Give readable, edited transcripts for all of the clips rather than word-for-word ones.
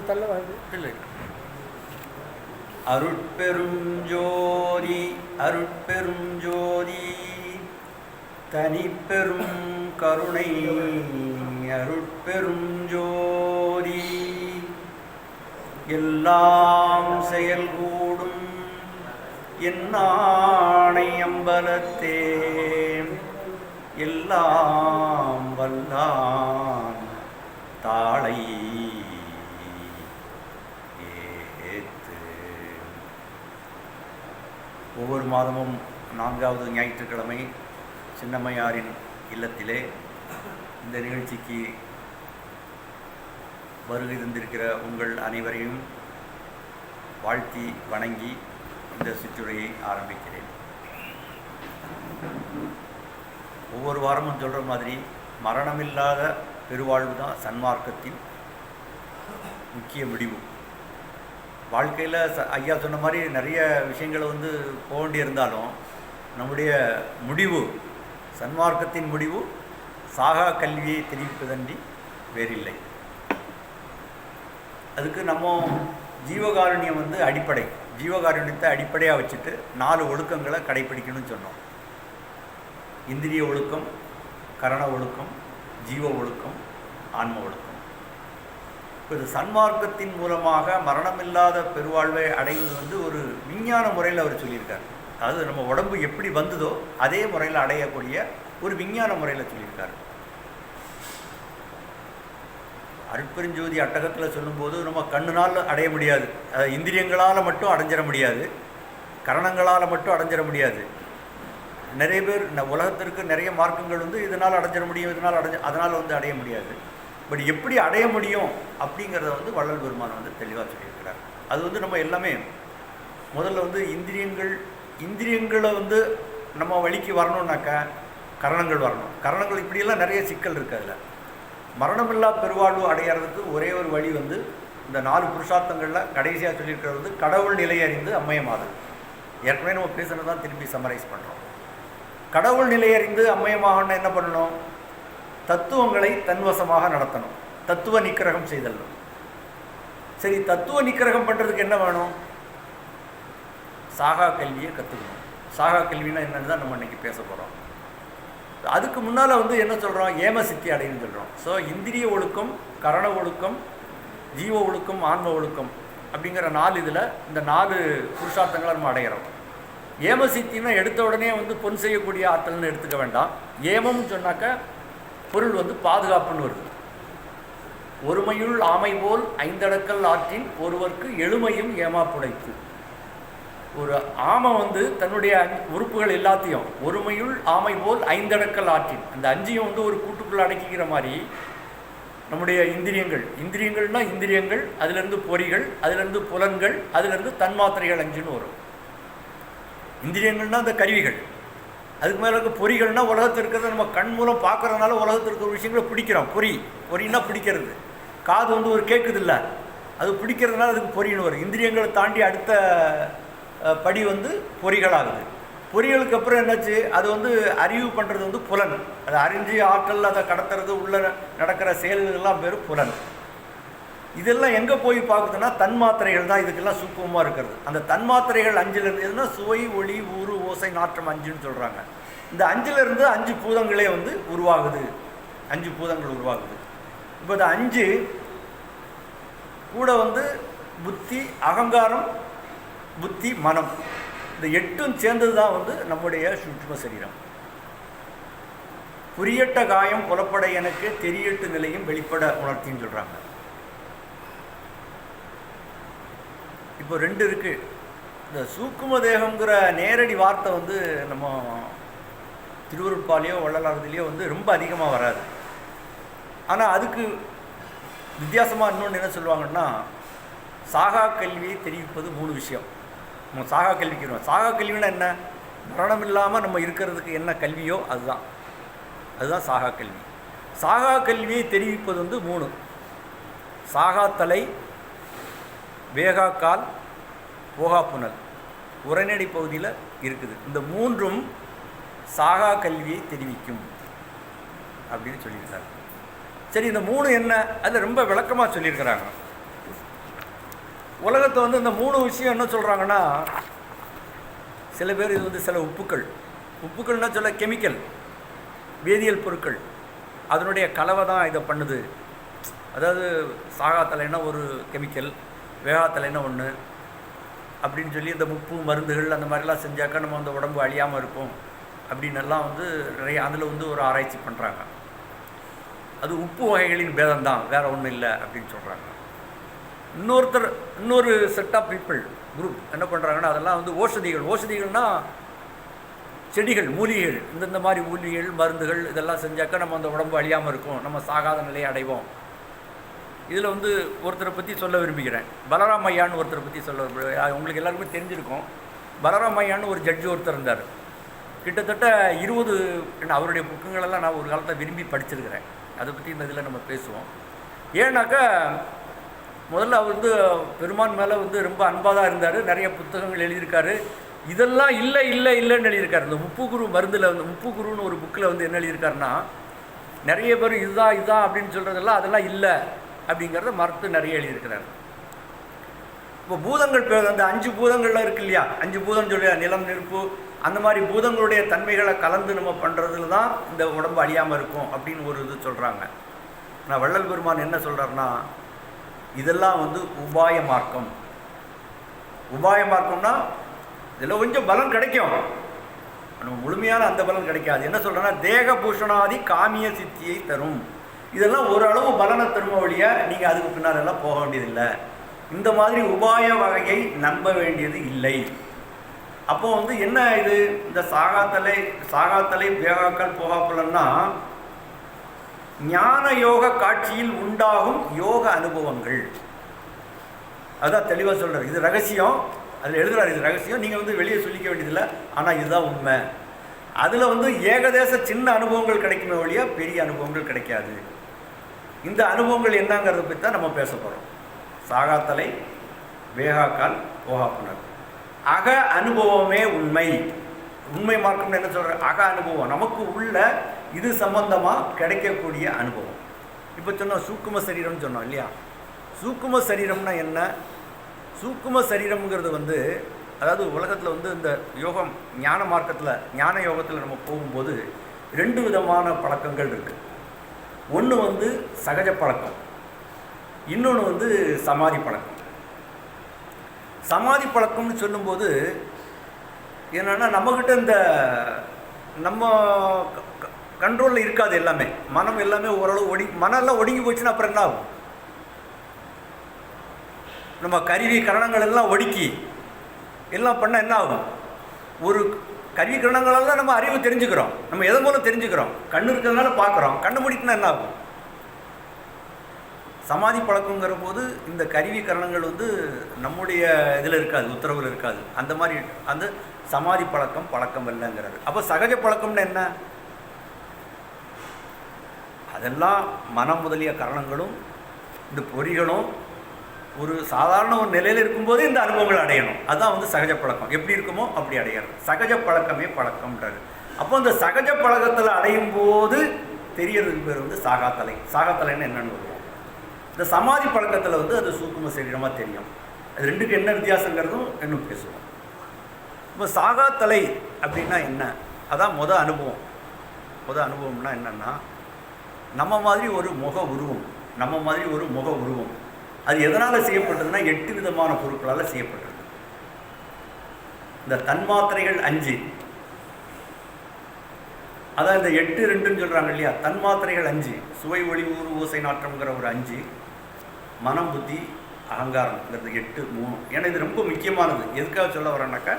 கொஞ்சம் தள்ள வருது. இல்லை. அருட்பெரும் ஜோதி அருட்பெரும் ஜோதி தனிப்பெரும் கருணை அருட்பெரும் ஜோதி எல்லாம் செயல்கூடும் என்னானை அம்பலத்தே எல்லாம் வல்லான் தாளை ஏத்து. ஒவ்வொரு மாதமும் 4வது ஞாயிற்றுக்கிழமை சின்னம்மையாரின் இல்லத்திலே இந்த நிகழ்ச்சிக்கு வருகை தந்திருக்கிற உங்கள் அனைவரையும் வாழ்த்தி வணங்கி இந்த சிற்றுரையை ஆரம்பிக்கிறேன். ஒவ்வொரு வாரமும் சொல்கிற மாதிரி மரணமில்லாத பெருவாழ்வு தான் சன்மார்க்கத்தின் முக்கிய முடிவு. வாழ்க்கையில் ஐயா சொன்ன மாதிரி நிறைய விஷயங்களை போக வேண்டியிருந்தாலும் நம்முடைய முடிவு, சன்மார்க்கத்தின் முடிவு சாகா கல்வியை தெரிவிப்பதன்றி வேறில்லை. அதுக்கு நம்ம ஜீவகாருண்யம் அடிப்படை. ஜீவகாருண்யத்தை அடிப்படையாக வச்சுட்டு 4 ஒழுக்கங்களை கடைப்பிடிக்கணும்னு சொன்னோம். இந்திரிய ஒழுக்கம், கரண ஒழுக்கம், ஜீவ ஒழுக்கம், ஆன்ம ஒழுக்கம். இப்போ இது சன்மார்க்கத்தின் மூலமாக மரணமில்லாத பெருவாழ்வை அடைவது ஒரு விஞ்ஞான முறையில் அவர் சொல்லியிருக்கார். அதாவது நம்ம உடம்பு எப்படி வந்ததோ அதே முறையில் அடையக்கூடிய ஒரு விஞ்ஞான முறையில் சொல்லியிருக்காரு. அருட்பெருஞ்சோதி அட்டகத்தில் சொல்லும்போது நம்ம கண்ணுனால் அடைய முடியாது, இந்திரியங்களால் மட்டும் அடைஞ்சிட முடியாது, கரணங்களால் மட்டும் அடைஞ்சிட முடியாது. நிறைய பேர் உலகத்திற்கு நிறைய மார்க்கங்கள் இதனால் அடைஞ்சிட முடியும், இதனால் அதனால் அடைய முடியாது. பட் எப்படி அடைய முடியும் அப்படிங்கிறத வள்ளல் பெருமான் தெளிவாக சொல்லியிருக்கிறார். அது நம்ம எல்லாமே முதல்ல இந்திரியங்களை நம்ம வழிக்கு வரணுன்னாக்கா கரணங்கள் வரணும். கரணங்கள் இப்படியெல்லாம் நிறைய சிக்கல் இருக்குது. அதில் மரணமில்லா பெருவாழ்வு அடையிறதுக்கு ஒரே ஒரு வழி இந்த 4 புருஷார்த்தங்களில் கடைசியாக சொல்லியிருக்கிறது கடவுள் நிலையை அறிந்து அம்மயமாதல். ஏற்கனவே நம்ம பேசுகிறது தான் திருப்பி சம்மரைஸ் பண்ணுறோம். கடவுள் நிலையை அறிந்து அம்மயமாகணும்னா என்ன பண்ணணும்? தத்துவங்களை தன்வசமாக நடத்தணும், தத்துவ நிக்கிரகம் செய்தல். சரி, தத்துவ நிக்கிரகம் பண்ணுறதுக்கு என்ன வேணும்? சாகா கல்வியை கற்றுக்கணும். சாகா கல்வினா என்னன்னு தான் நம்ம இன்றைக்கி பேச போகிறோம். அதுக்கு முன்னால் என்ன சொல்கிறோம்? ஏம சித்தி அடைன்னு சொல்கிறோம். ஸோ இந்திரிய ஒழுக்கம், கரண ஒழுக்கம், ஜீவ ஒழுக்கம், ஆன்ம ஒழுக்கம் அப்படிங்கிற 4 இதில் இந்த 4 புருஷார்த்தங்களை நம்ம அடைகிறோம். ஏம சித்தின்னா எடுத்த உடனே பொன் செய்யக்கூடிய ஆற்றல்னு எடுத்துக்க வேண்டாம். ஏமம்னு சொன்னாக்க பொருள் பாதுகாப்புன்னு வருது. ஒருமையுள் ஆமை போல் 5 ஆற்றின் ஒருவருக்கு எழுமையும் ஏமா புடைத்து. ஒரு ஆமை தன்னுடைய உறுப்புகள் எல்லாத்தையும் ஒருமையுள் ஆமை போல் 5 ஆற்றின், அந்த 5ஐயும் ஒரு கூட்டுக்குள்ளே அடக்கிக்கிற மாதிரி நம்முடைய இந்திரியங்கள்னால் இந்திரியங்கள், அதிலிருந்து பொறிகள், அதிலிருந்து புலன்கள், அதிலிருந்து தன்மாத்திரைகள் 5ன்னு வரும். இந்திரியங்கள்னால் அந்த கருவிகள், அதுக்கு மேலே இருக்க பொறிகள்னால் உலகத்தில் இருக்கிறத நம்ம கண் மூலம் பார்க்குறதுனால உலகத்தில் இருக்கிற விஷயங்களை பிடிக்கிறோம். பொறின்னா பிடிக்கிறது. காது ஒரு கேட்குதில்ல, அது பிடிக்கிறதுனால அதுக்கு பொறின்னு வரும். இந்திரியங்களை தாண்டி அடுத்த படி பொறிகளாகுது. பொறிகளுக்கு அப்புறம் என்னாச்சு? அது அறிவு பண்ணுறது புலன். அது அறிஞ்சு ஆற்றல் அதை கடத்துறது, உள்ள நடக்கிற செயல்கள்லாம் பேர் புலன். இதெல்லாம் எங்கே போய் பார்க்குதுன்னா தன்மாத்திரைகள் தான் இதுக்கெல்லாம் சூக்குமமாக இருக்கிறது. அந்த தன்மாத்திரைகள் 5லேருந்து எதுனா சுவை, ஒளி, ஊறு, ஓசை, நாற்றம் 5ன்னு சொல்கிறாங்க. இந்த 5லேருந்து 5 பூதங்களே உருவாகுது. 5 பூதங்கள் உருவாகுது. இப்போ இந்த 5 கூட புத்தி, அகங்காரம், புத்தி, மனம், இந்த 8ம் சேர்ந்தது தான் நம்முடைய சூட்சும சரீரம். புரியட்ட காயம் புலப்பட எனக்கு தெரியட்டு நிலையும் வெளிப்பட உணர்த்தின்னு சொல்கிறாங்க. இப்போ 2 இருக்குது. இந்த சூக்கும தேகங்கிற நேரடி வார்த்தை நம்ம திருவருட்பாலையோ வள்ளலாறுதிலையோ ரொம்ப அதிகமாக வராது. ஆனால் அதுக்கு வித்தியாசமாக இன்னொன்று என்ன சொல்லுவாங்கன்னா, சாகா கல்வியை தெரிவிப்பது 3 விஷயம். நம்ம சாகா கல்விக்கிறோம். சாகா கல்வினா என்ன? மரணம் இல்லாமல் நம்ம இருக்கிறதுக்கு என்ன கல்வியோ அதுதான் சாகா கல்வி. சாகா கல்வியை தெரிவிப்பது 3: சாகா தலை, வேகா கால், போகா புனல், உரைநடை பகுதியில் இருக்குது. இந்த 3ம் சாகா கல்வியை தெரிவிக்கும் அப்படின்னு சொல்லியிருக்காங்க. சரி, இந்த 3 என்ன? அதில் ரொம்ப விளக்கமாக சொல்லியிருக்கிறாங்க. உலகத்தை வந்து இந்த 3 விஷயம் என்ன சொல்கிறாங்கன்னா, சில பேர் இது வந்து சில உப்புக்கள்னா சொல்ல கெமிக்கல், வேதியியல் பொருட்கள், அதனுடைய கலவை தான் இதை பண்ணுது. அதாவது சாகாத்தலைன்னா ஒரு கெமிக்கல், வேகாத்தலைன்னா ஒன்று அப்படின்னு சொல்லி இந்த உப்பு மருந்துகள் அந்த மாதிரிலாம் செஞ்சாக்கா நம்ம அந்த உடம்பு அழியாமல் இருக்கும் அப்படின்னெல்லாம் வந்து நிறைய அதில் வந்து ஒரு ஆராய்ச்சி பண்ணுறாங்க. அது உப்பு வகைகளின் பேதம் தான், வேறு ஒன்றும் இல்லை அப்படின்னு சொல்கிறாங்க. இன்னொரு செட் ஆஃப் பீப்புள் குரூப் என்ன பண்ணுறாங்கன்னா, அதெல்லாம் வந்து ஓஷதிகள்னால் செடிகள், மூலிகைகள், இந்த மாதிரி மூலிகைகள் மருந்துகள் இதெல்லாம் செஞ்சாக்கா நம்ம அந்த உடம்பு அழியாமல் இருக்கும், நம்ம சாகாத நிலையை அடைவோம். இதில் வந்து ஒருத்தரை பற்றி சொல்ல விரும்புகிறேன். பலராம் ஐயான்னு ஒருத்தரை பற்றி சொல்ல விரும்புகிறேன். உங்களுக்கு எல்லாருக்குமே தெரிஞ்சிருக்கும். பலராம் ஐயான்னு ஒரு ஜட்ஜு ஒருத்தர் இருந்தார். கிட்டத்தட்ட 20 அவருடைய புக்குங்களெல்லாம் நான் ஒரு காலத்தை விரும்பி படிச்சிருக்கிறேன். அதை பற்றி இந்த இதில் நம்ம பேசுவோம். ஏன்னாக்கா முதல்ல அவர் வந்து பெருமான் மேலே வந்து ரொம்ப அன்பாக தான் இருந்தார். நிறைய புத்தகங்கள் எழுதியிருக்காரு. இதெல்லாம் இல்லைன்னு எழுதியிருக்காரு. இந்த முப்புகுரு மருந்தில் வந்து முப்புகுருன்னு ஒரு புக்கில் வந்து என்ன எழுதியிருக்காருன்னா, நிறைய பேர் இதுதான் அப்படின்னு சொல்கிறதெல்லாம் அதெல்லாம் இல்லை அப்படிங்கிறத மறுத்து நிறைய எழுதியிருக்கிறார். இப்போ பூதங்கள் அந்த 5 பூதங்கள்லாம் இருக்கு இல்லையா, 5 பூதம் சொல்லியா, நிலம், நெருப்பு, அந்த மாதிரி பூதங்களுடைய தன்மைகளை கலந்து நம்ம பண்ணுறதுல தான் இந்த உடம்பு அழியாமல் இருக்கும் அப்படின்னு ஒரு இது சொல்கிறாங்க. நான் வள்ளல் பெருமான் என்ன சொல்கிறாருன்னா, இதெல்லாம் வந்து உபாய மார்க்கம்னா இதில் கொஞ்சம் பலன் கிடைக்கும், நம்ம முழுமையான அந்த பலன் கிடைக்காது. என்ன சொல்கிறேன்னா, தேக பூஷணாதி காமிய சித்தியை தரும். இதெல்லாம் ஓரளவு பலனை தரும வழியா நீங்கள் அதுக்கு பின்னாலெல்லாம் போக வேண்டியதில்லை. இந்த மாதிரி உபாய வகையை நம்ப வேண்டியது இல்லை. அப்போ வந்து என்ன இது, இந்த சாகாத்தலை வேகாக்கள் போகாப்பலன்னா ஞான யோக காட்சியில் உண்டாகும் யோக அனுபவங்கள். அதான் தெளிவாக சொல்கிறார். இது ரகசியம், அதில் எழுதுகிறார். இது ரகசியம், நீங்கள் வந்து வெளியே சொல்லிக்க வேண்டியதில்லை, ஆனால் இதுதான் உண்மை. அதில் வந்து ஏகதேச சின்ன அனுபவங்கள் கிடைக்குமே வழியா பெரிய அனுபவங்கள் கிடைக்காது. இந்த அனுபவங்கள் என்னங்கிறத பற்றி தான் நம்ம பேச போகிறோம். சாகாத்தலை, வேகாக்கால், போகாப்புணர், அக அனுபவமே உண்மை மார்க்கம்னு என்ன சொல்கிற, அக அனுபவம் நமக்கு உள்ள இது சம்பந்தமாக கிடைக்கக்கூடிய அனுபவம். இப்போ சொன்னோம் சூக்கும சரீரம்னு சொன்னோம் இல்லையா. சூக்கும சரீரம்னா என்ன? சூக்கும சரீரம்ங்கிறது வந்து, அதாவது உலகத்தில் வந்து இந்த யோகம் ஞான மார்க்கத்தில் ஞான யோகத்தில் நம்ம போகும்போது 2 விதமான பழக்கங்கள் இருக்குது. ஒன்று வந்து சகஜ பழக்கம், இன்னொன்று வந்து சமாதி பழக்கம். சமாதி பழக்கம்னு சொல்லும்போது என்னென்னா, நம்மக்கிட்ட இந்த நம்ம கண்ட்ரோலில் இருக்காது எல்லாமே, மனம் எல்லாமே ஓரளவு மனம்லாம் ஒடுங்கி போச்சுன்னா அப்புறம் என்ன ஆகும்? நம்ம கருவி கரணங்கள் எல்லாம் ஒடுக்கி எல்லாம் பண்ணால் என்ன ஆகும்? ஒரு கருவி கரணங்களால் தான் நம்ம அறிவு தெரிஞ்சுக்கிறோம், நம்ம எதன் மூலம் தெரிஞ்சுக்கிறோம், கண்ணு இருக்கிறதுனால பார்க்குறோம், கண்ணு மூடிட்டுனா என்ன ஆகும்? சமாதி பழக்கங்கிற போது இந்த கருவி கரணங்கள் வந்து நம்முடைய இதில் இருக்காது, உத்தரவில் இருக்காது. அந்த மாதிரி அந்த சமாதி பழக்கம் இல்லைங்கிறது. அப்போ சகஜ பழக்கம்னு என்ன? அதெல்லாம் மனம் முதலிய கரணங்களும் இந்த பொறிகளும் ஒரு சாதாரண ஒரு நிலையில் இருக்கும்போது இந்த அனுபவங்கள் அடையணும். அதுதான் வந்து சகஜ பழக்கம். எப்படி இருக்குமோ அப்படி அடையிறது சகஜ பழக்கமே பழக்கம்ன்றாரு. அப்போ இந்த சகஜ பழக்கத்தில் அடையும் போது தெரியறதுக்கு பேர் வந்து சாகாத்தலைன்னு என்னென்னு வருவோம். இந்த சமாதி பழக்கத்தில் வந்து அது சூக்கும சரீரமாக தெரியும். அது ரெண்டுக்கு என்ன வித்தியாசங்கிறதும் இன்னும் பேசுவோம். இப்போ சாகாத்தலை அப்படின்னா என்ன? அதான் அனுபவம்னா என்னென்னா, நம்ம மாதிரி ஒரு முக உருவம் அது எதனால் செய்யப்பட்டதுன்னா 8 விதமான பொருட்களால் செய்யப்பட்டது. இந்த தன்மாத்திரைகள் 5, அதான் இந்த 8 2ன்னு சொல்கிறாங்க இல்லையா. தன்மாத்திரைகள் 5, சுவை ஒளி ஊறு ஓசை நாற்றம்ங்கிற ஒரு 5, மனம் புத்தி அகங்காரம்ங்கிறது 8 3. ஏன்னா இது ரொம்ப முக்கியமானது. எதுக்காக சொல்ல வரேன்னாக்கா,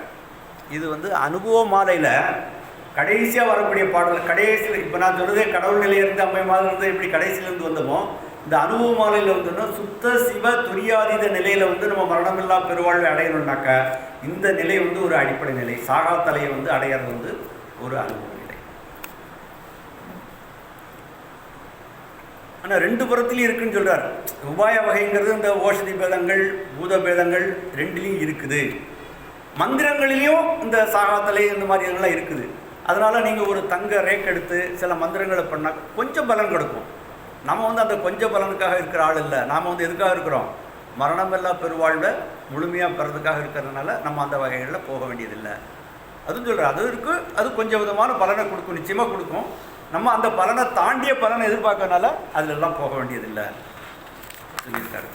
இது வந்து அனுபவ மாலையில் கடைசியாக வரக்கூடிய பாடல். கடைசியில் இப்போ நான் சொல்கிறதே கடவுள் நிலையிலிருந்து அம்மை மாதிரி இருந்து எப்படி கடைசியிலேருந்து வந்தோமோ, இந்த அனுபவ மாலையில் வந்துன்னா சுத்த சிவ துரியாதீத நிலையில் வந்து நம்ம மரணமில்லா பெருவாழ்வை அடையணும்னாக்கா இந்த நிலை வந்து ஒரு அடிப்படை நிலை. சாகாத்தலையை வந்து அடையிறது வந்து ஒரு அனுபவ நிலை. ஆனால் 2 புறத்துலையும் இருக்குன்னு சொல்கிறார். உபாய வகைங்கிறது இந்த ஓஷதி பேதங்கள் பூத பேதங்கள் 2லேயும் இருக்குது. மந்திரங்களிலையும் இந்த சாகாத்தலை இந்த மாதிரி இதெல்லாம் இருக்குது. அதனால் நீங்கள் ஒரு தங்க ரேக் எடுத்து சில மந்திரங்களை பண்ணால் கொஞ்சம் பலன் கொடுக்கும். நம்ம வந்து அந்த கொஞ்சம் பலனுக்காக இருக்கிற ஆள் இல்லை. நாம் வந்து எதுக்காக இருக்கிறோம்? மரணமில்லா பெருவாழ்வை முழுமையாக பெறதுக்காக இருக்கிறதுனால நம்ம அந்த வகைகளில் போக வேண்டியதில்லை. அதுவும் சொல்கிறேன், அது இருக்குது, அது கொஞ்சம் விதமான பலனை கொடுக்கும், நிச்சயமாக கொடுக்கும். நம்ம அந்த பலனை தாண்டிய பலனை எதிர்பார்க்கறதுனால அதிலெல்லாம் போக வேண்டியதில்லை சொல்லியிருக்காரு.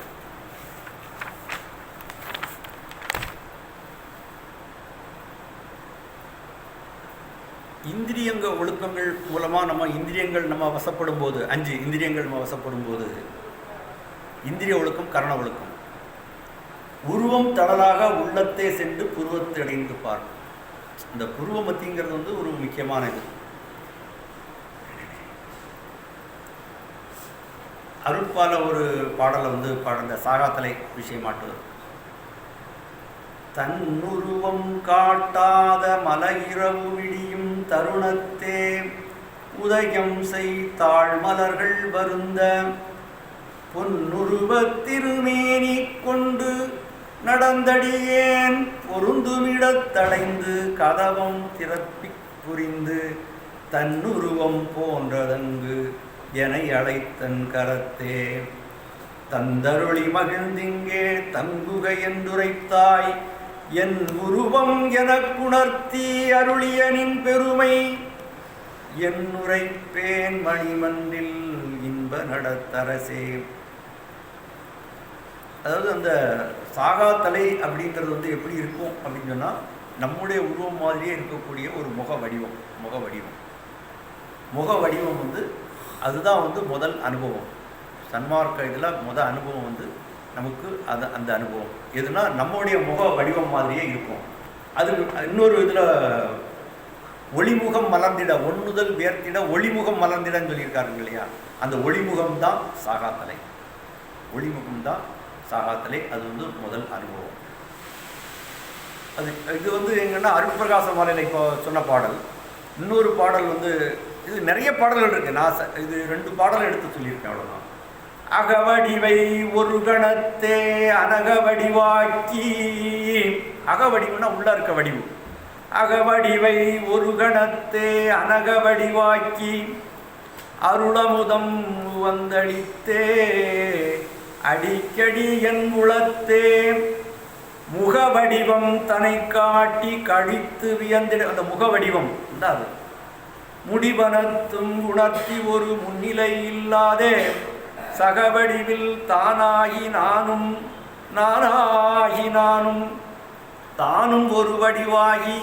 இந்திரியங்க ஒழுக்கங்கள் மூலமாக நம்ம வசப்படும் போது, 5 இந்திரியங்கள் நம்ம வசப்படும் போது, இந்திரிய ஒழுக்கம் கரண ஒழுக்கம். உருவம் தளலாக உள்ளத்தே சென்று புருவத்தை அடைந்து பார்க்கும். இந்த புருவமத்திங்கிறது ஒரு முக்கியமான இது. அருட்பால ஒரு பாடலை பாடுற சாகாத்தலை விஷயமாட்டுவது. தன்னுருவம் காட்டாத மலையிரவு விடியும் தருணத்தே உதயம் செய்தாள் மலர்கள் வருந்த பொன்னுருவ திருமேனி கொண்டு நடந்தடியேன் பொருந்துமிடத்தடைந்து கதவம் திறப்பி புரிந்து தன்னுருவம் போன்றதங்கு என அழைத்தன் கரத்தே தந்தருளி மகிழ்ந்திங்கே தங்குக என்றுரைத்தாய் என் உருவம் எனக்குணர்த்தி அருளியனின் பெருமை என் உரைப்பேன் மணிமன்றில் இன்ப நடத்தரசே. அதாவது அந்த சாகாத்தலை அப்படிங்கிறது எப்படி இருக்கும் அப்படின்னு சொன்னால், நம்முடைய உருவம் மாதிரியே இருக்கக்கூடிய ஒரு முக வடிவம் அதுதான் முதல் அனுபவம். சன்மார்க்க இதில் முதல் அனுபவம் நமக்கு அந்த அனுபவம் எதுனா நம்முடைய முக வடிவம் மாதிரியே இருக்கும். அது இன்னொரு இதில் ஒளிமுகம் மலர்ந்திட ஒன்றுதல் வேர்த்திட ஒளிமுகம் மலர்ந்திடன்னு சொல்லியிருக்காருங்க இல்லையா, அந்த ஒளிமுகம் தான் சாகாத்தலை. அது முதல் அனுபவம். அது இது எங்கன்னா அருட்பிரகாச மாலையில் இப்போ சொன்ன பாடல். இன்னொரு பாடல் இது நிறைய பாடல்கள் இருக்குது. நான் இது 2 பாடல் எடுத்து சொல்லியிருக்கேன், அவ்வளோதான். அகவடிவை ஒரு கணத்தே அனகவடிவாக்கி. அகவடிவுன்னா உள்ள இருக்க வடிவு. அகவடிவை ஒரு கணத்தே அனகவடிவாக்கி அருளமுதம் வந்தளித்தே அடிக்கடி என் உளத்தே முகவடிவம் தன்னை காட்டி கழித்து வியந்திட. அந்த முகவடிவம் அது முடிவனத்தும் உணர்த்தி ஒரு முன்னிலை இல்லாதே சகவடிவில் தானாகி நானும் தானும் ஒரு வடிவாகி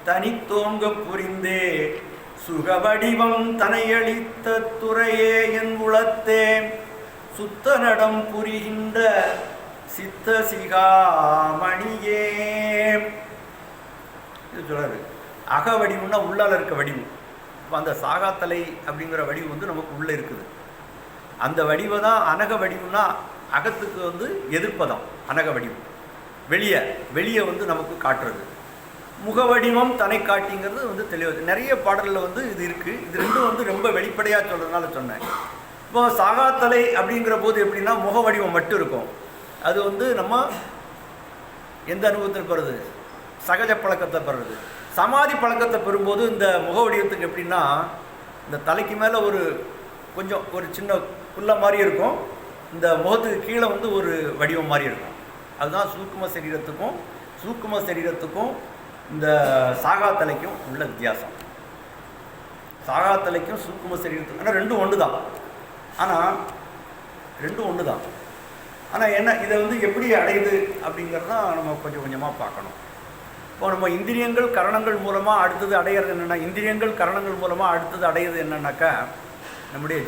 தனித்தோங்க புரிந்தே சுகவடிவம் தனையளித்த துறையே என் உளத்தே சுத்த நடம் புரிகின்ற சித்த சிகாமணியே. இது சொல்றாரு. அகவடிவுன்னா உள்ளால இருக்க வடிவு. இப்போ அந்த சாகாத்தலை அப்படிங்கிற வடிவு நமக்கு உள்ளே இருக்குது. அந்த வடிவை தான் அனக வடிவுன்னா அகத்துக்கு எதிர்ப்பதம் அனக வடிவு. வெளியே நமக்கு காட்டுறது. முகவடிவம் தன்னை காட்டிங்கிறது தெளிவாக நிறைய பாடலில் இது இருக்குது. இது ரெண்டும் ரொம்ப வெளிப்படையாக சொல்கிறதுனால சொன்னேன். இப்போ சாகாத்தலை அப்படிங்கிற போது எப்படின்னா முக வடிவம் மட்டும் இருக்கும். அது நம்ம எந்த அனுபவத்தில் பெறுது? சகஜ பழக்கத்தை பெறுறது. சமாதி பழக்கத்தை பெறும்போது இந்த முக வடிவத்துக்கு எப்படின்னா, இந்த தலைக்கு மேலே ஒரு சின்ன புல்ல மாதிரி இருக்கும், இந்த முகத்துக்கு கீழே ஒரு வடிவம் மாதிரி இருக்கும். அதுதான் சூக்கும சரீரத்துக்கும் இந்த சாகாத்தலைக்கும் உள்ள வித்தியாசம். சாகாத்தலைக்கும் சூக்கும சரீரத்துக்கும் ஆனால் ரெண்டும் ஒன்று தான். ஆனால் என்ன இதை எப்படி அடையுது அப்படிங்கிறதான் நம்ம கொஞ்சமாக பார்க்கணும். இப்போ நம்ம இந்திரியங்கள் கரணங்கள் மூலமாக அடுத்தது அடையிறது என்னென்னா, இந்திரியங்கள் கரணங்கள் மூலமாக அடுத்தது அடையிறது என்னன்னாக்கா நம்முடைய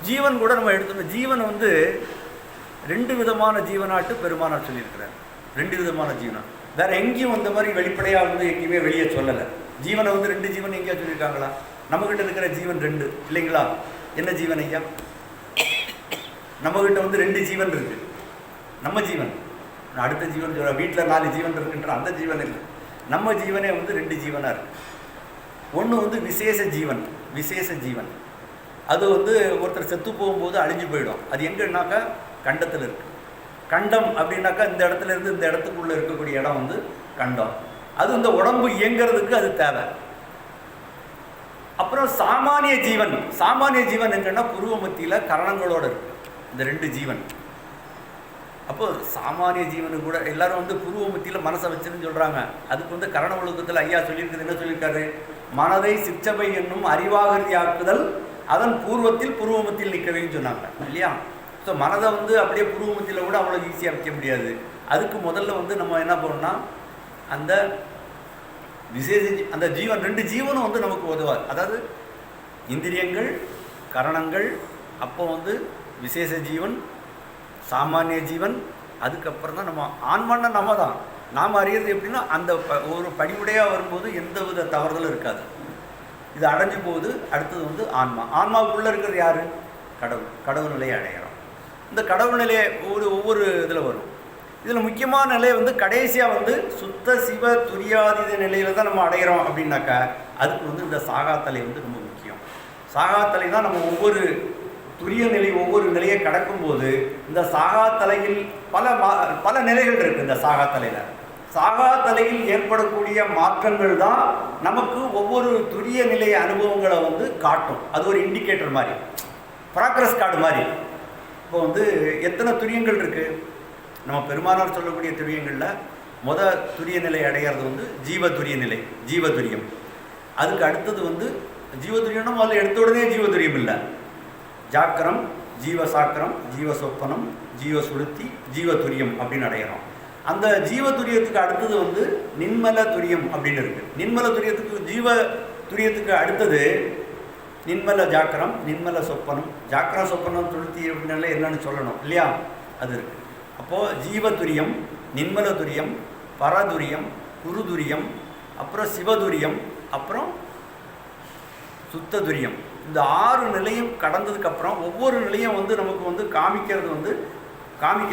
ஜீவன் கூட நம்ம எடுத்துக்கணும். ஜீவன் 2 விதமான ஜீவனாட்டு பெருமானார் சொல்லியிருக்கிறார். 2 விதமான ஜீவனம். வேறு எங்கேயும் அந்த மாதிரி வெளிப்படையாக எங்கேயுமே வெளியே சொல்லலை. ஜீவனை 2 ஜீவன் எங்கேயா சொல்லியிருக்காங்களா? நம்மக்கிட்ட இருக்கிற ஜீவன் 2 இல்லைங்களா? என்ன ஜீவன் ஐயா? நம்மக்கிட்ட 2 ஜீவன் இருக்குது. நம்ம ஜீவன் அடுத்த ஜீவன் சொல்ல, வீட்டில் 4 ஜீவன் இருக்குன்ற அந்த ஜீவன் இல்லை. நம்ம ஜீவனே 2 ஜீவனாக இருக்குது. ஒன்று விசேஷ ஜீவன். அது ஒருத்தர் செத்து போகும்போது அழிஞ்சு போயிடும். அது எங்கன்னாக்கா கண்டத்தில் இருக்குது. கண்டம் அப்படின்னாக்கா இந்த இடத்துல இருந்து இந்த இடத்துக்குள்ளே இருக்கக்கூடிய இடம் கண்டம். அது இந்த உடம்பு இயங்கிறதுக்கு அது தேவை. அப்புறம் சாமானிய ஜீவன் எங்கன்னா புருவ மத்தியில் கரணங்களோடு இருக்குது. இந்த 2 ஜீவன் அப்போ சாமானிய ஜீவனு கூட எல்லாரும் வந்து புருவ மத்தியில் மனசை வச்சுன்னு சொல்கிறாங்க. அதுக்கு வந்து கரண ஒழுக்கத்தில் ஐயா சொல்லியிருக்குது. என்ன சொல்லியிருக்காரு? மனதை சிற்றபை என்னும் அறிவாகிருதி ஆக்குதல் அதன் பூர்வத்தில் புருவமத்தில் நிற்கவேன்னு சொன்னாங்க இல்லையா? ஸோ மனதை வந்து அப்படியே புருவமத்தில் கூட அவ்வளோ ஈஸியாக வைக்க முடியாது. அதுக்கு முதல்ல வந்து நம்ம என்ன பண்ணோம்னா அந்த விசேஷ அந்த ஜீவன் 2 ஜீவனும் வந்து நமக்கு உதவாது. அதாவது இந்திரியங்கள், கரணங்கள், அப்போ வந்து விசேஷ ஜீவன், சாமானிய ஜீவன், அதுக்கப்புறம் தான் நம்ம ஆன்மான்னா நம்ம தான். நாம் அறியறது எப்படின்னா அந்த ஒரு படிமுறையாக வரும்போது எந்த வித தவறுதலும் இருக்காது. இது அடைஞ்சு போகுது. அடுத்தது வந்து ஆன்மா. ஆன்மாவுக்குள்ளே இருக்கிறது யார்? கடவுள். கடவுள் நிலையை அடைகிறோம். இந்த கடவுள் நிலையை ஒவ்வொரு இதில் வரும். இதில் முக்கியமான நிலை வந்து கடைசியாக வந்து சுத்த சிவ துரியாதீத நிலையில் தான் நம்ம அடைகிறோம் அப்படின்னாக்கா அதுக்கு வந்து இந்த சாகாத்தலை வந்து ரொம்ப முக்கியம். சாகாத்தலை தான் நம்ம ஒவ்வொரு துரிய நிலை ஒவ்வொரு நிலையை கடக்கும்போது இந்த சாகாத்தலையில் பல நிலைகள் இருக்குது. இந்த சாகாத்தலையில் சாகாத்தலையில் ஏற்படக்கூடிய மாற்றங்கள் தான் நமக்கு ஒவ்வொரு துரிய நிலை அனுபவங்களை வந்து காட்டும். அது ஒரு இண்டிகேட்டர் மாதிரி, ப்ராக்ரஸ் கார்டு மாதிரி. இப்போ வந்து எத்தனை துரியங்கள் இருக்குது? நம்ம பெருமானார் சொல்லக்கூடிய துரியங்களில் துரிய நிலை அடைகிறது வந்து ஜீவதுரிய நிலை, ஜீவதுரியம். அதுக்கு அடுத்தது வந்து ஜீவதுரியம்னா முதல்ல எடுத்த உடனே ஜீவதுரியம் இல்லை. ஜாக்கிரம், ஜீவசாக்கிரம், ஜீவசொப்பனம், ஜீவசுளுத்தி, ஜீவதுரியம் அப்படின்னு அடைகிறோம். அந்த ஜீவதுரியத்துக்கு அடுத்தது வந்து நின்மல துரியம் அப்படின்னு இருக்குது. நின்மல துரியத்துக்கு ஜீவதுரியத்துக்கு அடுத்தது நின்மல ஜாக்கிரம், நின்மல சொப்பனம். ஜாக்கிரம், சொப்பனம், துளுத்தி அப்படின்னால என்னன்னு சொல்லணும் இல்லையா? அது இருக்குது. அப்போது ஜீவதுரியம், நின்மல துரியம், பரதுரியம், குருதுரியம், அப்புறம் சிவதுரியம், அப்புறம் சுத்ததுரியம். இந்த 6 நிலையும் கடந்ததுக்கப்புறம் ஒவ்வொரு நிலையும் வந்து நமக்கு வந்து காமிக்கிறது வந்து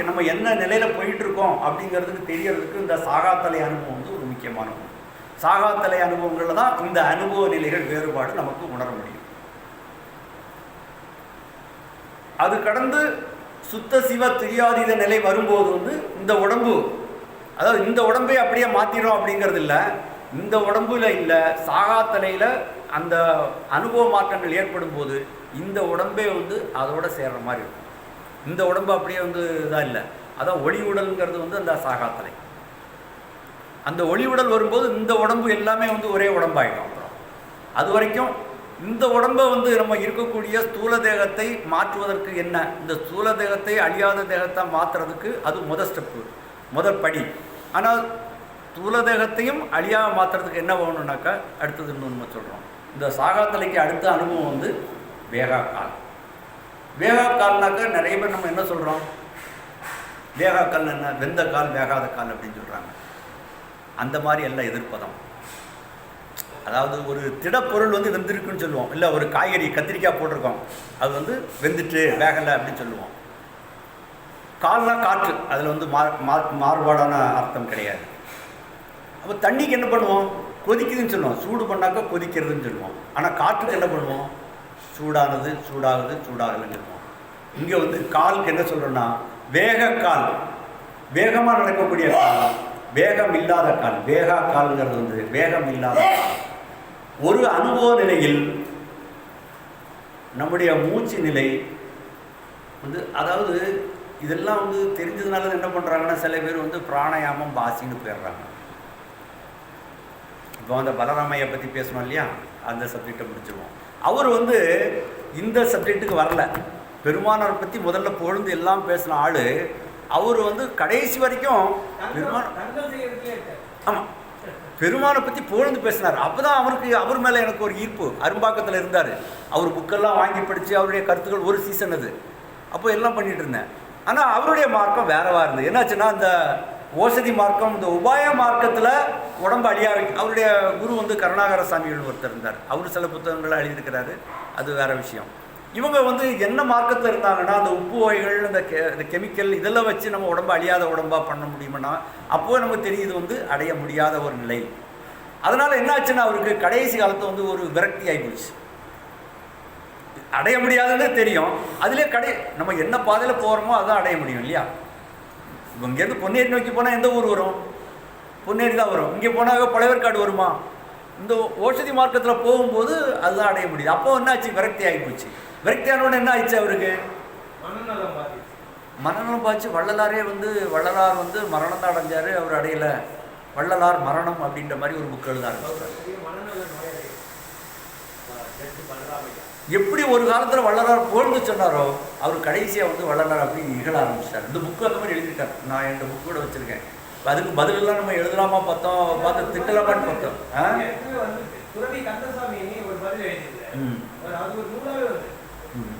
நம்ம என்ன நிலையில் போயிட்டுருக்கோம் அப்படிங்கிறதுக்கு தெரியறதுக்கு இந்த சாகாத்தலை அனுபவம் வந்து ஒரு முக்கியமான ஒன்று. சாகாத்தலை அனுபவங்களில் தான் இந்த அனுபவ நிலைகள் வேறுபாடு நமக்கு உணர முடியும். அது கடந்து சுத்த சிவ துரியாதீத நிலை வரும்போது வந்து இந்த உடம்பு, அதாவது இந்த உடம்பை அப்படியே மாற்றிடும் அப்படிங்கிறது இல்லை. இந்த உடம்புல இல்லை, சாகாத்தலையில் அந்த அனுபவ மாற்றங்கள் ஏற்படும் போது இந்த உடம்பே வந்து அதோட சேர்ற மாதிரி இருக்கும். இந்த உடம்பு அப்படியே வந்து இதாக இல்லை. அதான் ஒளி உடல்ங்கிறது வந்து அந்த சாகாத்தலை. அந்த ஒளி உடல் வரும்போது இந்த உடம்பு எல்லாமே வந்து ஒரே உடம்பாயிடும். அப்புறம் அது வரைக்கும் இந்த உடம்பை வந்து நம்ம இருக்கக்கூடிய ஸ்தூல தேகத்தை மாற்றுவதற்கு என்ன, இந்த ஸ்தூல தேகத்தை அழியாத தேகத்தை மாற்றுறதுக்கு அது முதல் படி. ஆனால் ஸ்தூல தேகத்தையும் அழியாக மாற்றுறதுக்கு என்ன வேணும்னாக்கா அடுத்தது நம்ம சொல்கிறோம். இந்த சாகாத்தலைக்கு அடுத்த அனுபவம் வந்து வேகா கால். வேகா கால்னாக்கா நிறைய பேர் நம்ம என்ன சொல்கிறோம்? வேகா கால் என்ன? வெந்த கால், வேகாத கால் அப்படின்னு சொல்கிறாங்க. அந்த மாதிரி எல்லாம் எதிர்ப்பதம். அதாவது ஒரு திடப்பொருள் வந்து வெந்திருக்குன்னு சொல்லுவோம். இல்லை ஒரு காய்கறி கத்திரிக்காய் போட்டிருக்கோம், அது வந்து வெந்துட்டு வேகலை அப்படின்னு சொல்லுவோம். கால்னா காற்று, அதில் வந்து மாறுபாடான அர்த்தம் கிடையாது. அப்போ தண்ணிக்கு என்ன பண்ணுவோம்? கொதிக்குதுன்னு சொல்லுவோம். சூடு பண்ணாக்கா கொதிக்கிறதுன்னு சொல்லுவோம். ஆனால் காற்றுக்கு என்ன பண்ணுவோம்? சூடானது, சூடாகுது, சூடாகலைன்னு சொல்லுவோம். இங்கே வந்து காலுக்கு என்ன சொல்கிறோன்னா வேகக்கால், வேகமாக நடக்கக்கூடிய கால், வேகம் இல்லாத கால். வேகா கால்ங்கிறது வந்து வேகம் இல்லாத கால். ஒரு அனுபவ நிலையில் நம்முடைய மூச்சு நிலை வந்து, அதாவது இதெல்லாம் வந்து தெரிஞ்சதுனால என்ன பண்ணுறாங்கன்னா சில பேர் வந்து பிராணாயாமம் பாசின்னு போயிடுறாங்க. இப்போ அந்த பலராமையை பற்றி பேசணும் இல்லையா, அந்த சப்ஜெக்டை முடிச்சிருவோம். அவர் வந்து இந்த சப்ஜெக்ட்டுக்கு வரல. பெருமானாரை பற்றி முதல்ல பொழுது எல்லாம் பேசின ஆள் அவர் வந்து கடைசி வரைக்கும் ஆமாம் பெருமானை பற்றி புகழ்ந்து பேசினார். அப்போ தான் அவர் மேலே எனக்கு ஒரு ஈர்ப்பு. அரும்பாக்கத்தில் இருந்தார். அவர் புக்கெல்லாம் வாங்கி படித்து அவருடைய கருத்துக்கள் ஒரு சீசன் அது. அப்போ எல்லாம் பண்ணிகிட்டு இருந்தேன். ஆனால் அவருடைய மார்க்கம் வேறவா இருந்தது. என்னாச்சுன்னா இந்த ஓசதி மார்க்கம், இந்த உபாய மார்க்கத்தில் உடம்பு அழியா அவருடைய குரு வந்து கருணாகர சாமிகள் ஒருத்தர் இருந்தார். அவர் சில புத்தகங்களை எழுதியிருக்கிறாரு, அது வேறு விஷயம். இவங்க வந்து என்ன மார்க்கத்தில் இருந்தாங்கன்னா அந்த உப்பு வகைகள், இந்த கெமிக்கல் இதெல்லாம் வச்சு நம்ம உடம்பு அழியாத உடம்பாக பண்ண முடியுமானா அப்போது நமக்கு தெரியுது வந்து அடைய முடியாத ஒரு நிலை. அதனால் என்ன ஆச்சுன்னா அவருக்கு கடைசி காலத்தில் வந்து ஒரு விரக்தி ஆகிப்போச்சு. அடைய முடியாதுன்னு தெரியும், அதிலே நம்ம என்ன பாதையில் போகிறோமோ அதான் அடைய முடியும் இல்லையா. இப்போ இங்கேருந்து பொன்னேரி நோக்கி போனால் எந்த ஊர் வரும்? பொன்னேரி தான் வரும். இங்கே போனால் பழையவர்காடு வருமா? இந்த ஓஷதி மார்க்கத்தில் போகும்போது அதுதான் அடைய முடியுது. அப்போ என்ன ஆச்சு? விரக்தி ஆகிப்போச்சு. விரக்தியானோட என்ன ஆயிடுச்சு? அவருக்கு மரணம் பாய்ச்சி வள்ளலாரே வந்து வள்ளலார் வந்து மரணம் தான் அடைஞ்சார், அவர் அடையலை, வள்ளலார் மரணம் அப்படின்ற மாதிரி ஒரு புக் எழுத ஆரம்பிச்சார். எப்படி ஒரு காலத்தில் வள்ளலார் புகழ்ந்து சொன்னாரோ அவர் கடைசியாக வந்து வள்ளலார் அப்படி இகழ ஆரம்பிச்சிட்டார். இந்த புக்கு அந்த மாதிரி எழுதிட்டார். நான் என் புக்கு கூட வச்சுருக்கேன். அதுக்கு பதிலெல்லாம் நம்ம எழுதலாமா பார்த்தோம், பார்த்து திட்டலாமான்னு பார்த்தோம்.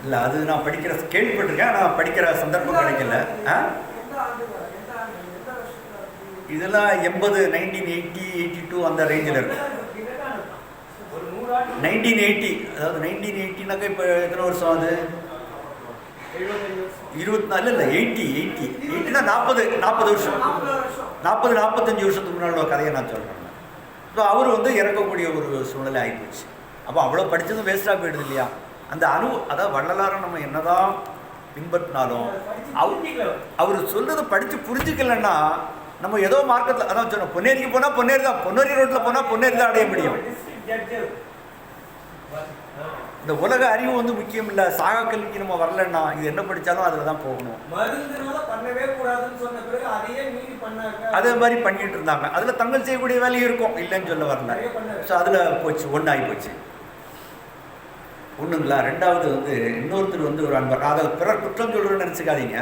இல்லை அது நான் படிக்கிற கேள்விப்பட்டிருக்கேன், நான் படிக்கிற சந்தர்ப்பம் கிடைக்கல. இதெல்லாம் 80, 1980, 82 அந்த ரேஞ்சில் இருக்கும். 1980, அதாவது 1980னாக்கா இப்போ எத்தனை வருஷம்? அது 24 இல்லை 80னா 40 வருஷம், 45 வருஷத்துக்கு முன்னாடி கதையை நான் சொல்கிறேன். ஸோ அவர் வந்து இறக்கக்கூடிய ஒரு சூழ்நிலை ஆகிப்போச்சு. அப்போ அவ்வளோ படித்ததும் வேஸ்ட்டாக போயிடுது இல்லையா? அந்த அதாவது வள்ளலாரை நம்ம என்னதான் பின்பற்றினாலும் அவர் சொல்கிறத படித்து புரிஞ்சுக்கலன்னா நம்ம ஏதோ மார்க்கத்தில் அதான் சொன்னோம், பொன்னேரிக்கு போனால் பொன்னேரி தான், பொன்னேரி ரோட்டில் போனால் பொன்னேரி தான் அடைய முடியும். இந்த உலக அறிவு வந்து முக்கியம் இல்லை. சாகா கல்விக்கு நம்ம வரலன்னா இது என்ன படித்தாலும் அதில் தான் போகணும். அதே மாதிரி பண்ணிட்டு இருந்தாங்க. அதில் தங்கள் செய்யக்கூடிய வேலையும் இருக்கும், இல்லைன்னு சொல்ல வரல. ஸோ அதில் போச்சு, ஒன்றாகி போச்சு. ஒன்றுங்களா? ரெண்டாவது வந்து இன்னொருத்தர் வந்து ஒரு அன்பர், அதை பிறர் குற்றம் சொல்கிறேன்னு நினச்சிக்காதீங்க.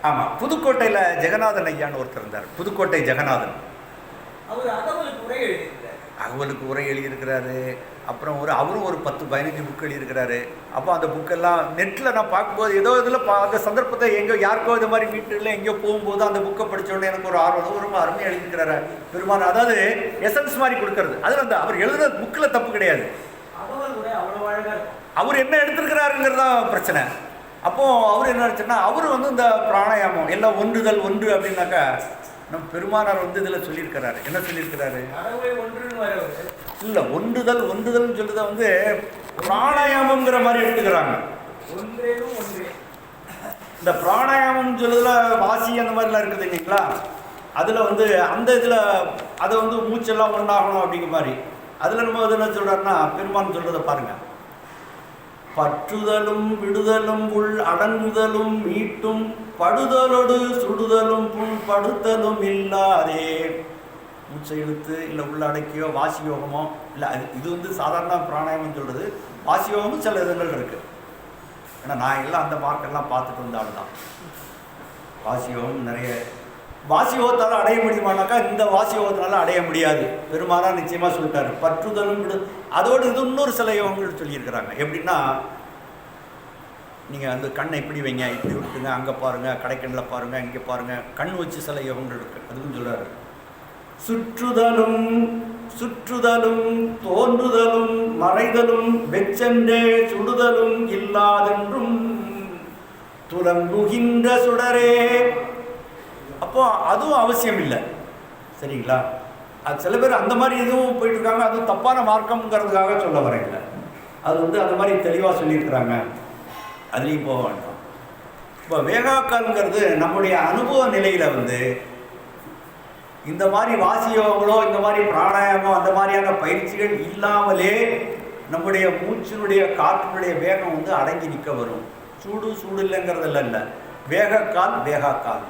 ஆமாம், புதுக்கோட்டையில் ஜெகநாதன் ஐயான்னு ஒருத்தர் இருந்தார். புதுக்கோட்டை ஜெகநாதன். அகவலுக்கு உரை எழுதியிருக்கிறாரு. அப்புறம் அவரும் ஒரு 10-15 புக் எழுதியிருக்கிறாரு. அப்போ அந்த புக்கெல்லாம் நெட்டில் நான் பார்க்கும்போது ஏதோ இதில் அந்த சந்தர்ப்பத்தை எங்கேயோ யாருக்கோ இது மாதிரி வீட்டில் எங்கேயோ போகும்போது அந்த புக்கை படித்தோடனே எனக்கு ஒரு ஆர்வம், ரொம்ப அருமையாக எழுதியிருக்கிறாரு பெருமாள். அதாவது எசன்ஸ் மாதிரி கொடுக்கறது. அதில் அந்த அவர் எழுதுன புக்கில் தப்பு கிடையாது, அவர் என்ன எடுத்திருக்கிறாருங்கிறதான் பிரச்சனை. அப்போது அவர் என்ன நினச்சுன்னா, அவர் வந்து இந்த பிராணாயாமம் எல்லாம் ஒன்றுதல் ஒன்று அப்படின்னாக்கா நம்ம பெருமானார் வந்து இதில் சொல்லியிருக்கிறாரு. என்ன சொல்லியிருக்கிறாரு? இல்லை, ஒன்றுதல்னு சொல்றத வந்து பிராணாயாமங்கிற மாதிரி எடுத்துக்கிறாங்க. இந்த பிராணாயாமம் சொல்றதுல வாசி அந்த மாதிரிலாம் இருக்குது இல்லைங்களா? அதில் வந்து அந்த இதில் அதை வந்து மூச்செல்லாம் ஒன்றாகணும் அப்படிங்கிற மாதிரி அதில் நம்ம என்ன சொல்கிறாருன்னா, பெருமான் சொல்கிறத பாருங்கள். பற்றுதலும் விடுதலும் உள் அடங்குதலும் மீட்டும் படுதலோடு சுடுதலும் புல் படுத்தலும் இல்லாதே. மூச்சை இழுத்து இல்லை உள்ள அடக்கியோ வாசி யோகமோ இல்லை, இது வந்து சாதாரண பிராணாயாமம் சொல்கிறது. வாசி யோகமும் சில இதுகள் இருக்குது. ஏன்னா நான் எல்லாம் அந்த மார்க்கெல்லாம் பார்த்துட்டு வந்தாலும் தான் வாசி யோகம் நிறைய. வாசி யோகத்தால் அடைய முடியுமானாக்கா இந்த வாசி யோகத்தினால அடைய முடியாது. பெருமானா நிச்சயமாக சொல்லிட்டாரு. பற்றுதலும் விடு, அதோடு இது இன்னொரு சில யோகங்கள் சொல்லியிருக்கிறாங்க. எப்படின்னா, நீங்கள் அந்த கண்ணை இப்படி வைங்க, இப்படி விட்டுங்க, அங்கே பாருங்கள், கடைக்கண்ணில் பாருங்கள், இங்கே பாருங்கள், கண் வச்சு சில யோகங்கள் இருக்குது. அதுவும் சொல்கிறாரு. சுற்றுதலும் தோன்றுதலும் மறைதலும் வெச்சென்றே சுடுதலும் இல்லாதென்றும் துலங்குகின்ற சுடரே. அப்போ அதுவும் அவசியம் இல்லை, சரிங்களா? அது சில பேர் அந்த மாதிரி இதுவும் போயிட்டுருக்காங்க. அதுவும் தப்பான மார்க்கம்ங்கிறதுக்காக சொல்ல வரேங்க. அது வந்து அந்த மாதிரி தெளிவாக சொல்லியிருக்கிறாங்க, அதுலேயும் போக வேண்டாம். இப்போ வேகாக்கால்ங்கிறது நம்முடைய அனுபவ நிலையில் வந்து இந்த மாதிரி வாசியோகங்களோ இந்த மாதிரி பிராணாயாமோ அந்த மாதிரியான பயிற்சிகள் இல்லாமலே நம்முடைய மூச்சினுடைய காற்றினுடைய வேகம் வந்து அடங்கி நிற்க வரும். சூடு இல்லைங்கிறதுல இல்லை, வேகாக்கால்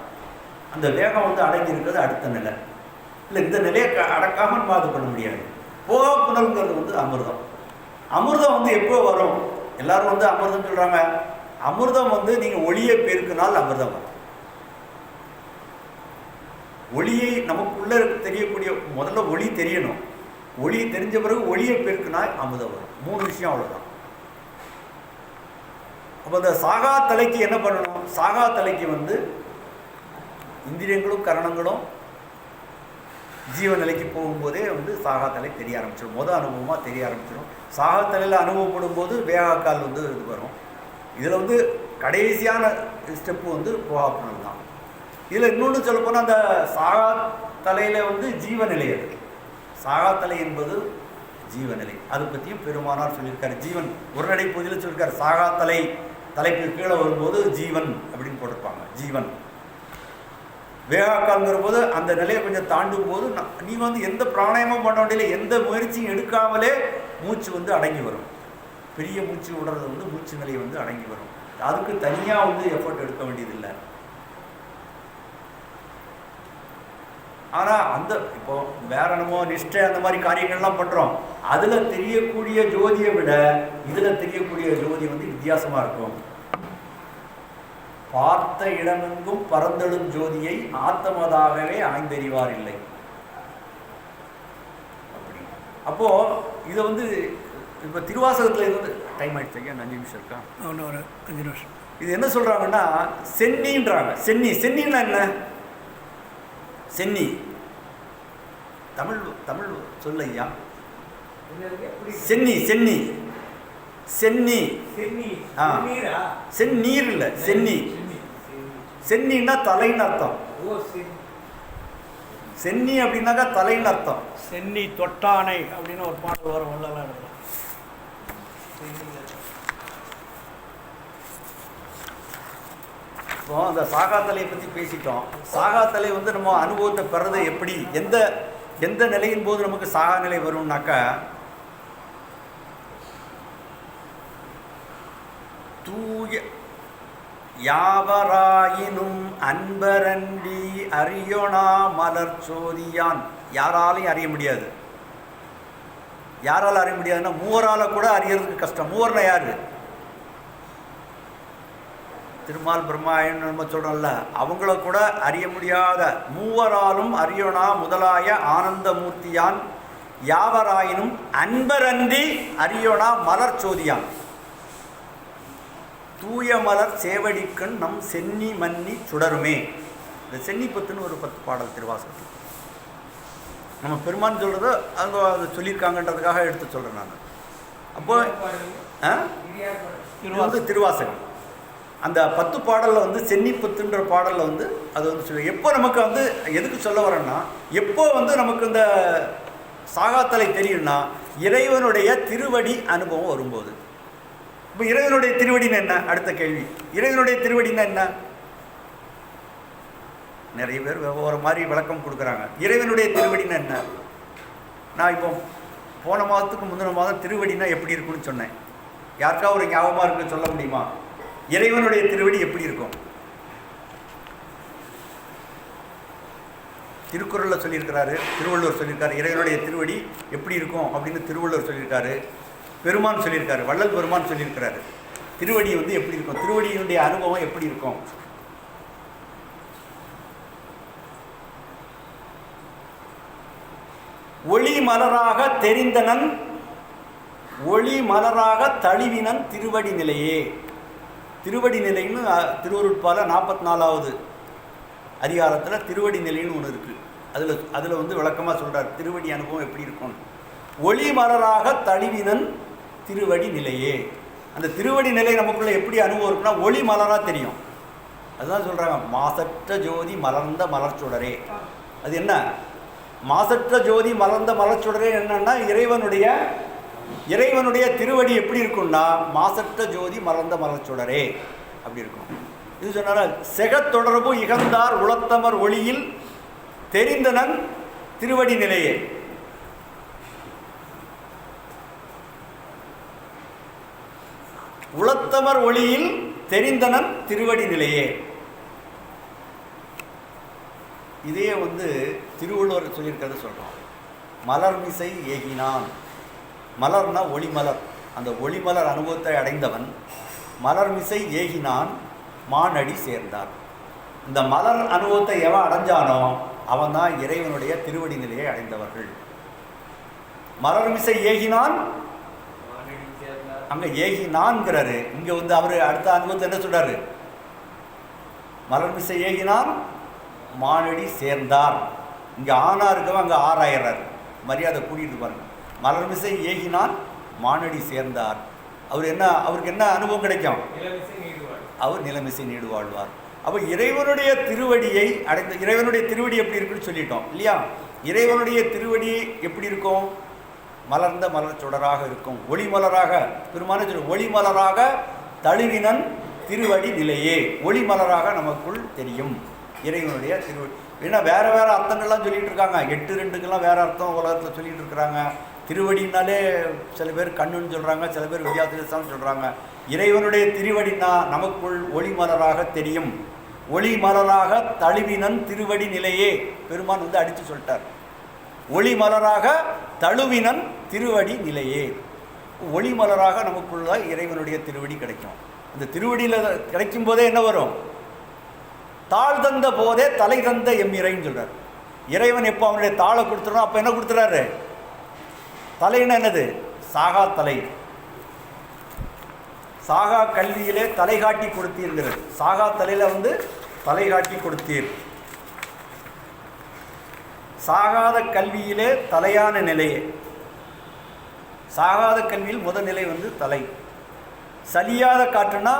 அந்த வேகம் வந்து அடங்கி இருக்கிறது அடுத்த நிலை. இல்லை, இந்த நிலையை அடக்காமல் நம்ம அது பண்ண முடியாது. போகா புனல்ங்கிறது வந்து அமிர்தம் வந்து எப்போ வரும்? எல்லாரும் வந்து அமிர்தம் சொல்கிறாங்க. அமிர்தம் வந்து நீங்கள் ஒளியை பெருக்கினால் அமிர்தம் வரும். ஒளியை நமக்குள்ளே தெரியக்கூடிய முதல்ல ஒளி தெரியணும். ஒளி தெரிஞ்ச பிறகு ஒளியை பெருக்கினால் அமிர்தம் வரும். 3 விஷயம், அவ்வளோதான். அப்போ அந்த சாகா தலைக்கு என்ன பண்ணணும்? சாகா தலைக்கு வந்து இந்திரியங்களும் கரணங்களும் ஜீவநிலைக்கு போகும்போதே வந்து சாகாத்தலை தெரிய ஆரம்பிச்சிடும். அனுபவமாக தெரிய ஆரம்பிச்சிடும். சாகாத்தலையில் அனுபவப்படும் போது வேகாக்கால் வந்து இது வரும். இதில் வந்து கடைசியான ஸ்டெப்பு வந்து போகாப்புணல் தான். இதில் இன்னொன்று சொல்லப்போனால் அந்த சாகாத்தலையில் வந்து ஜீவநிலை இருக்குது. சாகாத்தலை என்பது ஜீவநிலை. அதை பற்றியும் பெருமானார் சொல்லியிருக்காரு. ஜீவன் ஒரு நடை பகுதியில் சொல்லியிருக்காரு. சாகாத்தலை தலைப்பு கீழே வரும்போது ஜீவன் அப்படின்னு போட்டிருப்பாங்க. ஜீவன் வேகாக்கால்ங்கிற போது அந்த நிலையை கொஞ்சம் தாண்டும் போது நீங்கள் வந்து எந்த பிராணாயாமம் பண்ண வேண்டிய எந்த முயற்சியும் எடுக்காமலே மூச்சு வந்து அடங்கி வரும். பெரிய மூச்சு விடுறது வந்து மூச்சு நிலை வந்து அடங்கி வரும். அதுக்கு தனியாக வந்து எஃபர்ட் எடுக்க வேண்டியதில்லை. ஆனால் அந்த இப்போ வேற என்னமோ நிஷ்டை அந்த மாதிரி காரியங்கள்லாம் பண்ணுறோம், அதில் தெரியக்கூடிய ஜோதியை விட இதில் தெரியக்கூடிய ஜோதி வந்து வித்தியாசமாக இருக்கும். பார்த்த இடமெங்கும் பரந்தெழும் ஜோதியை ஆத்தமதாகவே ஆய்ந்தறிவார் இல்லை. அப்படி அப்போ இதை வந்து இப்போ திருவாசகத்தில் இருந்து டைம் ஆகிடுச்சு ஐயா, 5 நிமிஷம் இருக்கா? ஒரு 5 நிமிஷம். இது என்ன சொல்கிறாங்கன்னா சென்னின்றாங்க. சென்னின்னா என்ன? சென்னி தமிழ் தமிழ் சொல்லையா? சென்னி சென்னி சென்னி செந்நீர் இல்லை, சென்னி. சென்னின்னா தலைன்னு அர்த்தம். சென்னி அப்படின்னாக்கா தலைன்னு அர்த்தம். சென்னி தொட்டானை அப்படின்னு ஒரு பாடல் வரும். உள்ளலாம் இப்போ அந்த சாகாத்தலையை பற்றி பேசிட்டோம். சாகாத்தலை வந்து நம்ம அனுபவத்தை பெறது எப்படி, எந்த எந்த நிலையின் போது நமக்கு சாகா நிலை வரும்னாக்கா, தூய யாவராயினும் அன்பரண்டி அறியோனா மலர் சோதியான். யாராலையும் அறிய முடியாது. யாரால் அறிய முடியாதுன்னா மூவரால் கூட அறியறதுக்கு கஷ்டம். மூவர்னா யாரு? திருமால் பிரம்மாயன் நம்ம சொல்கிறோம்ல, அவங்கள கூட அறிய முடியாத மூவராலும் அறியோனா முதலாய ஆனந்த மூர்த்தியான் யாவராயினும் அன்பரன்றி அறியோனா மலர் சோதியான். தூய மலர் சேவடிக்கண் நம் சென்னி மன்னி சுடருமே. இந்த சென்னி பத்துன்னு ஒரு 10 பாடல் திருவாசகத்தில் நம்ம பெருமான் சொல்கிறத அவங்க அதை சொல்லியிருக்காங்கன்றதுக்காக எடுத்து சொல்கிறேன் நான். அப்போ இது வந்து திருவாசகம். அந்த 10 பாடலில் வந்து சென்னி பத்துன்ற பாடலில் வந்து அது வந்து சொல்லி எப்போ நமக்கு வந்து எதுக்கு சொல்ல வரேன்னா, எப்போ வந்து நமக்கு இந்த சாகாத்தலை தெரியும்னா இறைவனுடைய திருவடி அனுபவம் வரும்போது. இப்போ இறைவனுடைய திருவடின்னு என்ன? அடுத்த கேள்வி. இறைவனுடைய திருவடின்னா என்ன? நிறைய பேர் ஒவ்வொரு மாதிரி விளக்கம் கொடுக்குறாங்க. இறைவனுடைய திருவடின்னா என்ன? நான் இப்போ போன மாதத்துக்கு முந்தின மாதம் திருவடினா எப்படி இருக்குன்னு சொன்னேன். யாருக்கா ஒரு ஞாபகமாக இருக்கு சொல்ல முடியுமா? இறைவனுடைய திருவடி எப்படி இருக்கும்? திருக்குறளில் சொல்லியிருக்கிறாரு, திருவள்ளுவர் சொல்லியிருக்காரு. இறைவனுடைய திருவடி எப்படி இருக்கும் அப்படின்னு திருவள்ளுவர் சொல்லியிருக்காரு, பெருமான் சொல்லியிருக்காரு, வள்ளல் பெருமான் சொல்லியிருக்கிறாரு. திருவடி வந்து எப்படி இருக்கும், திருவடியினுடைய அனுபவம் எப்படி இருக்கும்? ஒளி மலராக தெரிந்தனன் ஒளி மலராக தழுவினன் திருவடி நிலையே. திருவடி நிலைன்னு திருவருட்பால 44வது அதிகாரத்தில் திருவடி நிலைன்னு ஒன்று இருக்குது. அதில் வந்து விளக்கமாக சொல்கிறார் திருவடி அனுபவம் எப்படி இருக்கும். ஒளி மலராக தழுவினன் திருவடி நிலையே. அந்த திருவடி நிலை நமக்குள்ளே எப்படி அனுபவம் இருக்குன்னா ஒளி மலராக தெரியும். அதுதான் சொல்கிறாங்க மாசற்ற ஜோதி மலர்ந்த மலர்ச்சுடரே. அது என்ன மாசற்ற ஜோதி மலர்ந்த மலர்ச்சுடரே? என்னன்னா இறைவனுடைய திருவடி எப்படி இருக்கும்னா மாசற்ற ஜோதி மலர்ந்த மலர்ச்சுடரே அப்படி இருக்கும். இது சொன்னார் செகத்தொடர்பு இகந்தார் உளத்தமர் ஒளியில் தெரிந்தனன் திருவடி நிலையே. உளத்தமர் ஒளியில் தெரிந்தனன் திருவடி நிலையே. இதே வந்து திருவள்ளுவர் சொல்லியிருக்கிறத சொல்கிறோம். மலர்மிசை ஏகினான். மலர்னா ஒளிமலர். அந்த ஒளிமலர் அனுபவத்தை அடைந்தவன் மலர்மிசை ஏகினான் மானடி சேர்ந்தார். இந்த மலர் அனுபவத்தை எவன் அடைஞ்சானோ அவன் தான் இறைவனுடைய திருவடி நிலையை அடைந்தவர்கள். மலர்மிசை ஏகினான், அங்கே ஏகினான்ங்கிறாரு. இங்கே வந்து அவர் அடுத்த அனுபவத்தை என்ன சொல்றாரு? மலர்மிசை ஏகினான் மானடி சேர்ந்தார். இங்கே ஆனா இருக்கவன் அங்கே ஆறாயிறார். மரியாதை கூட்டிகிட்டு பாருங்க. மலர்மிசை ஏகினான் மானடி சேர்ந்தார். அவருக்கு என்ன அனுபவம் கிடைக்கும்? அவர் நிலமிசை நீடு வாழ்வார். அப்போ இறைவனுடைய திருவடியை அடைந்த இறைவனுடைய திருவடி எப்படி இருக்குன்னு சொல்லிட்டோம் இல்லையா? இறைவனுடைய திருவடி எப்படி இருக்கும்? மலர்ந்த மலர் சுடராக இருக்கும். ஒளிமலராக பெருமான ஒளிமலராக தழுவினன் திருவடி நிலையே. ஒளிமலராக நமக்குள் தெரியும் இறைவனுடைய திருவடி. ஏன்னா வேறு வேறு அர்த்தங்கள்லாம் சொல்லிகிட்டு இருக்காங்க. 8-2க்கெல்லாம் வேறு அர்த்தம் உலகத்தில் சொல்லிகிட்டு இருக்கிறாங்க. திருவடினாலே சில பேர் கண்ணுன்னு சொல்கிறாங்க, சில பேர் வித்யாசம் சொல்கிறாங்க. இறைவனுடைய திருவடினா நமக்குள் ஒளிமலராக தெரியும். ஒளிமலராக தழுவினன் திருவடி நிலையே. பெருமான் வந்து அடித்து சொல்லிட்டார், ஒளிமலராக தழுவினன் திருவடி நிலையே. ஒளிமலராக நமக்குள்ள இறைவனுடைய திருவடி கிடைக்கும். அந்த திருவடியில் கிடைக்கும் போதே என்ன வரும்? தாழ் தந்த போதே தலை தந்த எம் இறைன்னு சொல்கிறார். இறைவன் எப்போ அவனுடைய தாளை கொடுத்துறோம், அப்போ என்ன கொடுத்துறாரு? தலைன்னா என்னது? சாகா தலை. சாகா கல்வியிலே தலை காட்டி கொடுத்தீர்ங்கிறது. சாகா தலையில் வந்து தலை காட்டி கொடுத்தீர். சாகாத கல்வியிலே தலையான நிலையே. சாகாத கல்வியில் முதல் நிலை வந்து தலை. சலியாத காற்றுனா,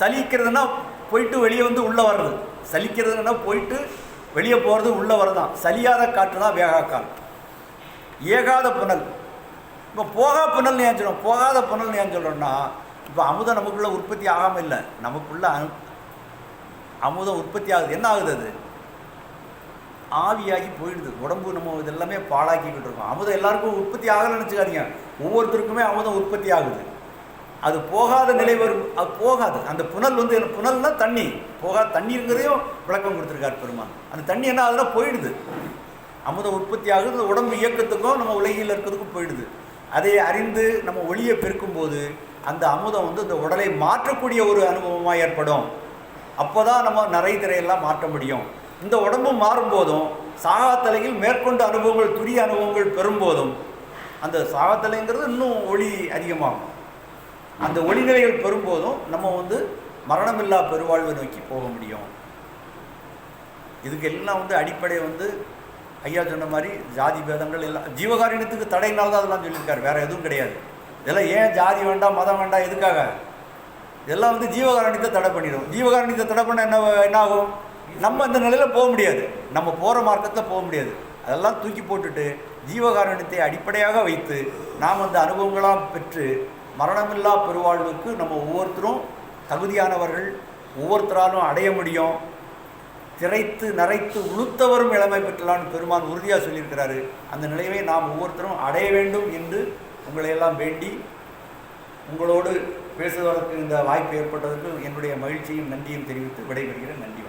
சலிக்கிறதுனா போயிட்டு வெளியே வந்து உள்ளே வர்றது. சலிக்கிறதுனா போயிட்டு வெளியே போகிறது, உள்ளே வரதான். சலியாத காற்றுனா வேகாக்கால். ஏகாத புனல். இப்போ போகா புனல்னு ஏன் சொல்கிறோம்? போகாத புனல்னு ஏன் சொல்கிறோம்னா, இப்போ அமுதம் நமக்குள்ளே உற்பத்தி ஆகாமல் இல்லை, நமக்குள்ளே அமுதம் உற்பத்தி ஆகுது. என்ன ஆகுது? அது ஆவியாகி போயிடுது. உடம்பு நம்ம இதெல்லாமே பாழாக்கிக்கிட்டு இருக்கோம். அமுதம் எல்லாருக்கும் உற்பத்தி ஆகலைன்னு வச்சுக்காதீங்க, ஒவ்வொருத்தருக்குமே அமுதம் உற்பத்தி ஆகுது. அது போகாத நிலை வரும், அது போகாது. அந்த புனல் வந்து புனல்னா தண்ணி, போகாத தண்ணீருங்கிறதையும் விளக்கம் கொடுத்துருக்கார் பெருமான். அந்த தண்ணி என்ன ஆகுதுன்னா போயிடுது. அமுதம் உற்பத்தி ஆகுது, உடம்பு இயக்கத்துக்கும் நம்ம உலகில் இருக்கிறதுக்கும் போயிடுது. அதை அறிந்து நம்ம ஒளியை பெருக்கும்போது அந்த அமுதம் வந்து இந்த உடலை மாற்றக்கூடிய ஒரு அனுபவமாக ஏற்படும். அப்போ தான் நம்ம நரைதிரையெல்லாம் மாற்ற முடியும். இந்த உடம்பு மாறும்போதும் சாகாத்தலையில் மேற்கொண்ட அனுபவங்கள், துரிய அனுபவங்கள் பெறும்போதும் அந்த சாகாத்தலைங்கிறது இன்னும் ஒளி அதிகமாகும். அந்த ஒளிநிலைகள் பெறும்போதும் நம்ம வந்து மரணமில்லா பெருவாழ்வை நோக்கி போக முடியும். இதுக்கு எல்லாம் வந்து அடிப்படை வந்து ஐயா சொன்ன மாதிரி ஜாதி பேதங்கள் எல்லாம் ஜீவகாருண்யத்துக்கு தடையினால்தான் அதெல்லாம் சொல்லியிருக்காரு, வேறு எதுவும் கிடையாது. இதெல்லாம் ஏன் ஜாதி வேண்டாம், மதம் வேண்டாம், எதுக்காக? இதெல்லாம் வந்து ஜீவகாருண்யத்தை தடை பண்ணிடும். ஜீவகாருண்யத்தை தடை பண்ண என்ன ஆகும்? நம்ம அந்த நிலையில் போக முடியாது, நம்ம போகிற மார்க்கத்தில் போக முடியாது. அதெல்லாம் தூக்கி போட்டுட்டு ஜீவகாருண்யத்தை அடிப்படையாக வைத்து நாம் அந்த அனுபவங்களாக பெற்று மரணமில்லா பெருவாழ்வுக்கு நம்ம ஒவ்வொருத்தரும் தகுதியானவர்கள், ஒவ்வொருத்தராலும் அடைய முடியும். திரைத்து நரைத்து உளுத்தவரும் இளமை பெற்றலான்னு பெருமான் உறுதியாக சொல்லியிருக்கிறாரு. அந்த நிலையை நாம் ஒவ்வொருத்தரும் அடைய வேண்டும் என்று உங்களையெல்லாம் வேண்டி உங்களோடு பேசுவதற்கு இந்த வாய்ப்பு ஏற்பட்டதற்கு என்னுடைய மகிழ்ச்சியும் நன்றியும் தெரிவித்து விடைபெறுகிறேன். நன்றி.